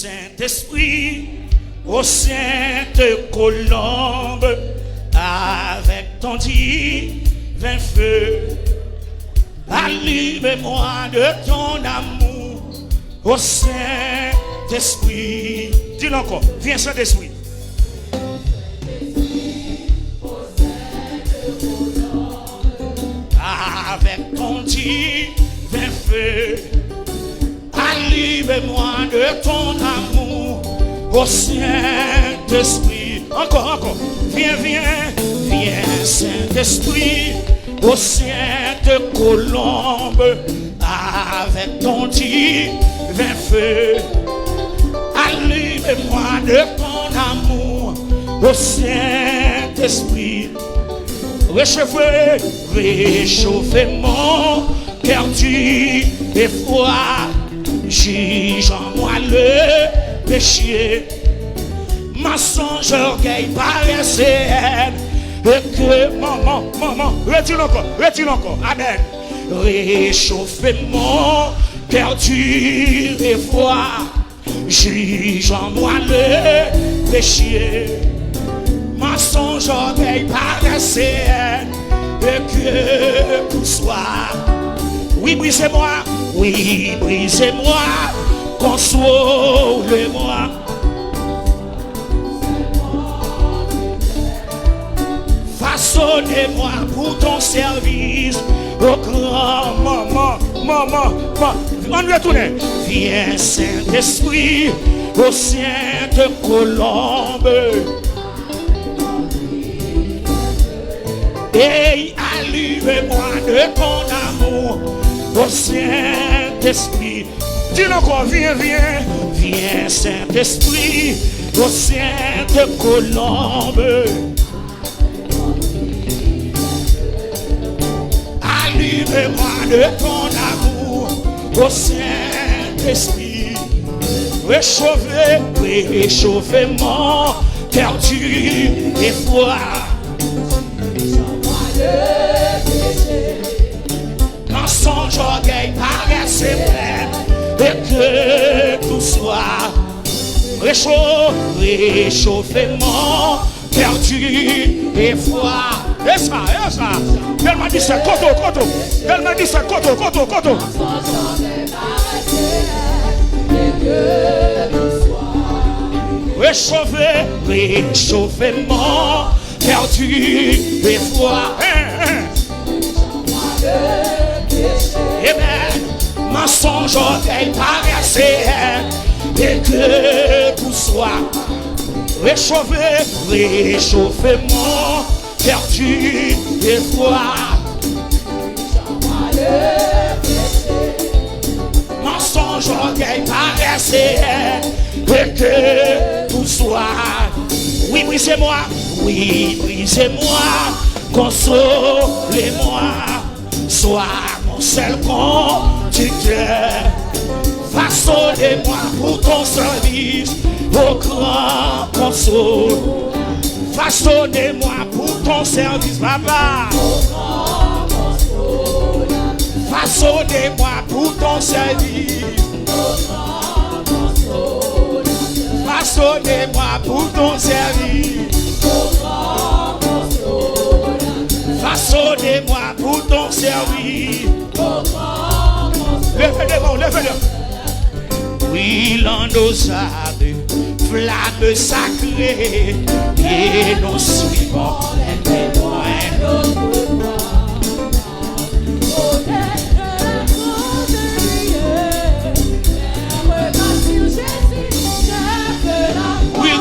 Saint-Esprit, ô sainte colombe, avec ton divin feu, allume-moi de ton amour, ô Saint-Esprit. Dis-le encore, viens Saint-Esprit. Avec ton divin feu, allume-moi de ton amour, ô Saint-Esprit. Encore, viens, Saint-Esprit, ô sainte colombe, avec ton divin feu, allume-moi de ton amour, ô Saint-Esprit. Réchauffez mon cœur dur et froid, juge en moi le péché, mensonge, orgueil, paresse et haine, et que maman, retire encore, amen. Réchauffez mon cœur dur et froid, juge en moi le péché, mensonge, orgueil, paresse et haine, et que tout soit. Oui, brisez-moi, console-moi. Façonnez-moi pour ton service, au grand maman. On retourne. Viens Saint-Esprit, ô sainte colombe, et allume-moi de ton amour, ô Saint-Esprit. Dis-le encore, viens Saint-Esprit, ô sainte colombe, allume-moi de ton amour, ô Saint-Esprit. Réchauffez mon cœur dur et froid, mensonge, orgueil, paresse et haine, et que tout soit. Réchauffez mon cœur dur et froid. Et ça. Elle m'a dit ça, koto. Elle m'a dit ça, koto. Réchauffez mon cœur dur et froid. Amen. Mensonge, orgueil, paresse et haine, et que tout soit. Réchauffez mon cœur dur et froid. Mensonge, orgueil, paresse et haine, et que tout soit. Oui, brisez-moi, consolez-moi, sois mon seul conducteur. Façonnez-moi pour ton service, au grand console. Façonnez-moi pour ton service, papa. Façonnez-moi pour ton service. Façonnez-moi pour ton service. Façonnez-moi pour ton service. Levez-le. Oui, l'en nos âmes, flamme sacrée, et nous suivons